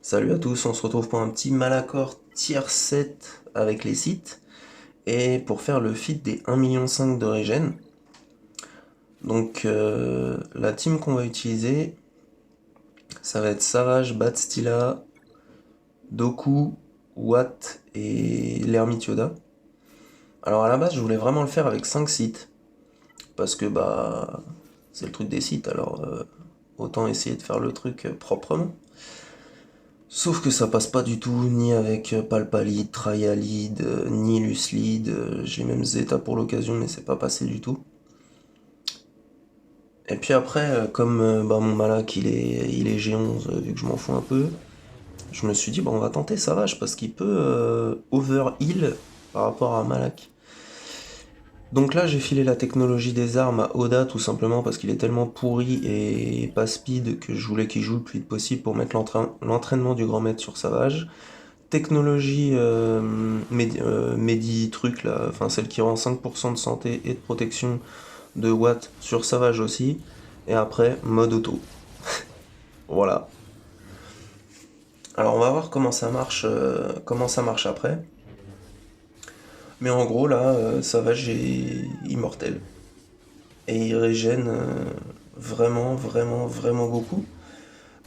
Salut à tous, on se retrouve pour un petit Malacor tier 7 avec les sites et pour faire le feat des 1,5 million de regen. Donc la team qu'on va utiliser, ça va être Savage, Batstila, Doku, Watt et l'Hermite Yoda. Alors à la base je voulais vraiment le faire avec 5 sites parce que bah c'est le truc des sites, alors autant essayer de faire le truc proprement. Sauf que ça passe pas du tout, ni avec Palpalid, Trialid, ni Luslid. J'ai même Zeta pour l'occasion, mais c'est pas passé du tout. Et puis après, comme bah, mon Malak il est G11, vu que je m'en fous un peu, je me suis dit, bah, on va tenter Savage parce qu'il peut over-heal par rapport à Malak. Donc là, j'ai filé la technologie des armes à Oda tout simplement parce qu'il est tellement pourri et pas speed que je voulais qu'il joue le plus vite possible pour mettre l'entraînement du grand maître sur Savage. Technologie Medi truc là, enfin celle qui rend 5% de santé et de protection de Watt sur Savage aussi. Et après, mode auto. Voilà. Alors on va voir comment ça marche après. Mais en gros là, Savage est immortel. Et il régène vraiment, vraiment, vraiment beaucoup.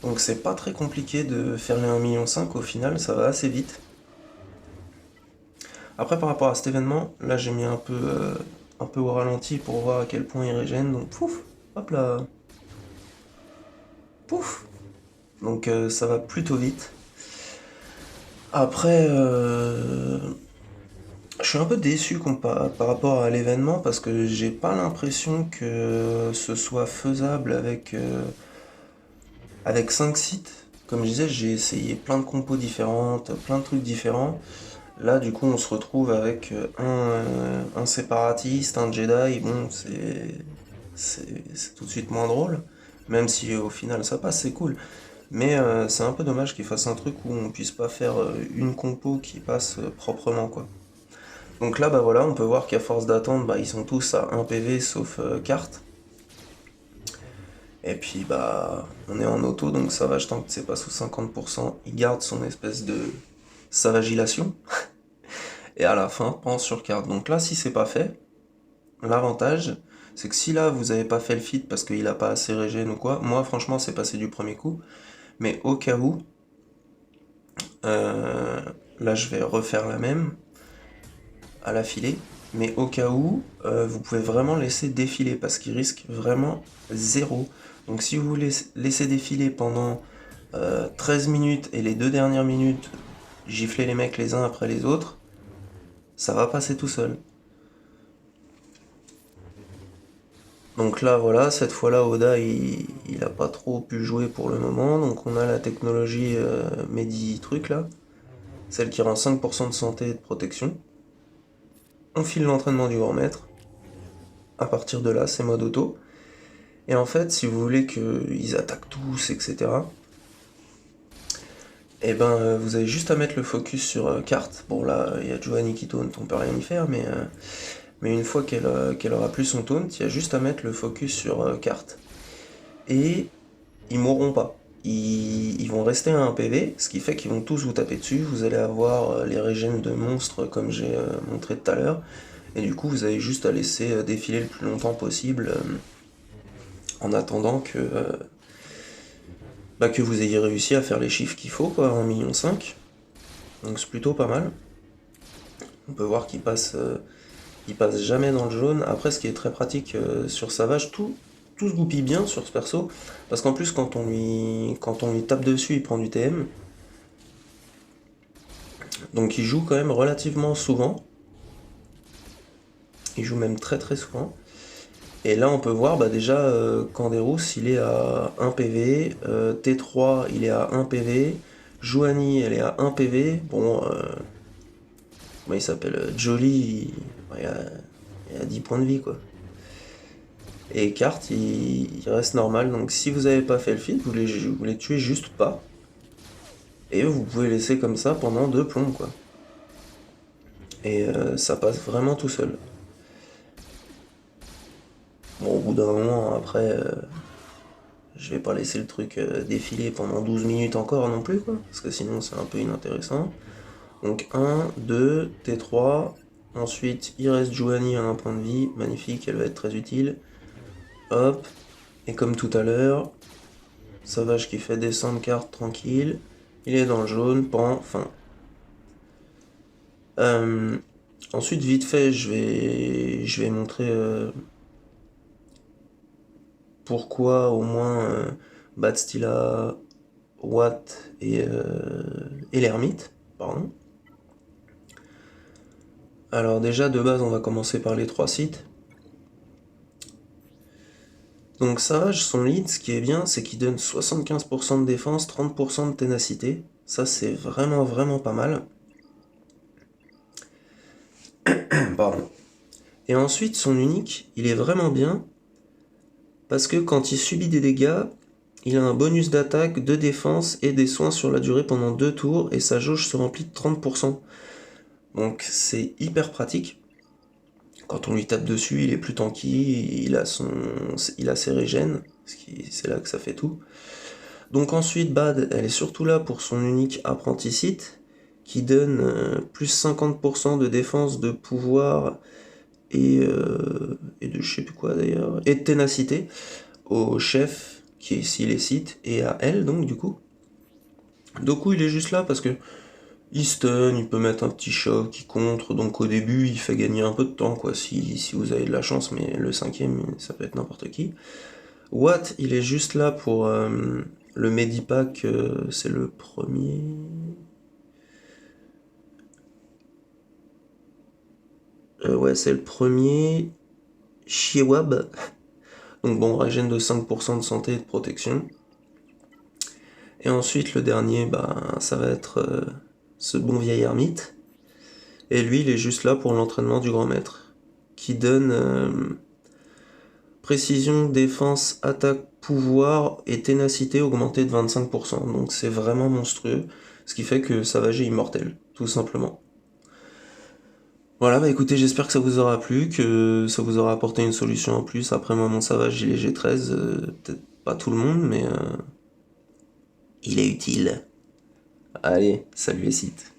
Donc c'est pas très compliqué de faire les 1,5 million au final, ça va assez vite. Après, par rapport à cet événement, là j'ai mis un peu au ralenti pour voir à quel point il régène. Donc pouf, hop là, pouf. Donc ça va plutôt vite. Après, je suis un peu déçu par rapport à l'événement parce que j'ai pas l'impression que ce soit faisable avec 5 sites. Comme je disais, j'ai essayé plein de compos différentes, plein de trucs différents. Là, du coup, on se retrouve avec un séparatiste, un Jedi. Bon, c'est tout de suite moins drôle. Même si au final ça passe, c'est cool. Mais c'est un peu dommage qu'ils fassent un truc où on puisse pas faire une compo qui passe proprement, quoi. Donc là, bah voilà, on peut voir qu'à force d'attendre, bah, ils sont tous à 1 PV sauf carte. Et puis bah on est en auto, donc Savage tant que c'est pas sous 50%, il garde son espèce de savagilation. Et à la fin, pense sur carte. Donc là, si c'est pas fait, l'avantage, c'est que si là vous avez pas fait le feat parce qu'il a pas assez régène ou quoi, moi franchement c'est passé du premier coup. Mais au cas où, euh, là je vais refaire la même à l'affilée. Mais au cas où, vous pouvez vraiment laisser défiler parce qu'il risque vraiment zéro. Donc si vous voulez laisser défiler pendant 13 minutes et les deux dernières minutes gifler les mecs les uns après les autres, ça va passer tout seul. Donc là voilà, cette fois-là Oda il a pas trop pu jouer pour le moment, donc on a la technologie Medi truc là, celle qui rend 5% de santé et de protection. On file l'entraînement du grand maître, à partir de là c'est mode auto. Et en fait, si vous voulez qu'ils attaquent tous, etc., et ben vous avez juste à mettre le focus sur carte. Bon là, il y a Giovanni qui taunt, on peut rien y faire, mais une fois qu'elle aura plus son taunt, il y a juste à mettre le focus sur carte. Et ils mourront pas. Ils vont rester à un PV, ce qui fait qu'ils vont tous vous taper dessus. Vous allez avoir les régènes de monstres comme j'ai montré tout à l'heure. Et du coup, vous avez juste à laisser défiler le plus longtemps possible en attendant que vous ayez réussi à faire les chiffres qu'il faut, quoi, 1,5 million. Donc c'est plutôt pas mal. On peut voir qu'il passe jamais dans le jaune. Après, ce qui est très pratique sur Savage, tout se goupille bien sur ce perso. Parce qu'en plus, quand on lui tape dessus, il prend du TM. Donc il joue quand même relativement souvent. Il joue même très très souvent. Et là, on peut voir bah, déjà Canderous, il est à 1 PV. T3, il est à 1 PV. Joanie, elle est à 1 PV. Bon, comment il s'appelle Jolly, il a 10 points de vie, quoi. Et Carte, il reste normal. Donc si vous n'avez pas fait le feed, vous les tuez juste pas. Et vous pouvez laisser comme ça pendant 2 plombs, quoi. Et ça passe vraiment tout seul. Bon, au bout d'un moment, après, je vais pas laisser le truc défiler pendant 12 minutes encore non plus, quoi, parce que sinon c'est un peu inintéressant. Donc 1, 2, T3, ensuite il reste Juani à un point de vie, magnifique, elle va être très utile. Hop, et comme tout à l'heure, Sauvage qui fait descendre carte tranquille, il est dans le jaune, pan, fin. Ensuite, vite fait, je vais montrer pourquoi au moins Batstila, Watt et l'ermite, pardon. Alors déjà, de base, on va commencer par les 3 sites. Donc Savage, son lead, ce qui est bien, c'est qu'il donne 75% de défense, 30% de ténacité. Ça, c'est vraiment, vraiment pas mal. Pardon. Et ensuite, son unique, il est vraiment bien, parce que quand il subit des dégâts, il a un bonus d'attaque, de défense et des soins sur la durée pendant 2 tours, et sa jauge se remplit de 30%. Donc c'est hyper pratique. Quand on lui tape dessus, il est plus tanky, il a ses régènes, c'est là que ça fait tout. Donc ensuite, Bad, elle est surtout là pour son unique apprenti site, qui donne plus 50% de défense, de pouvoir et de je sais plus quoi d'ailleurs, et de ténacité au chef, qui est ici les sites, et à elle donc du coup. Doku il est juste là parce que il stun, il peut mettre un petit choc qui contre, donc au début il fait gagner un peu de temps quoi, si vous avez de la chance, mais le 5ème ça peut être n'importe qui. Watt il est juste là pour le Medipack, c'est le premier. Ouais, c'est le premier. Shiewab. Donc bon, régène de 5% de santé et de protection. Et ensuite, le dernier, bah, ça va être ce bon vieil ermite. Et lui, il est juste là pour l'entraînement du grand maître, qui donne précision, défense, attaque, pouvoir et ténacité augmentée de 25%. Donc c'est vraiment monstrueux, ce qui fait que Savage est immortel, tout simplement. Voilà, bah écoutez, j'espère que ça vous aura plu, que ça vous aura apporté une solution en plus. Après moi, mon Savage, il est G13, peut-être pas tout le monde, mais il est utile. Allez, salut les sites.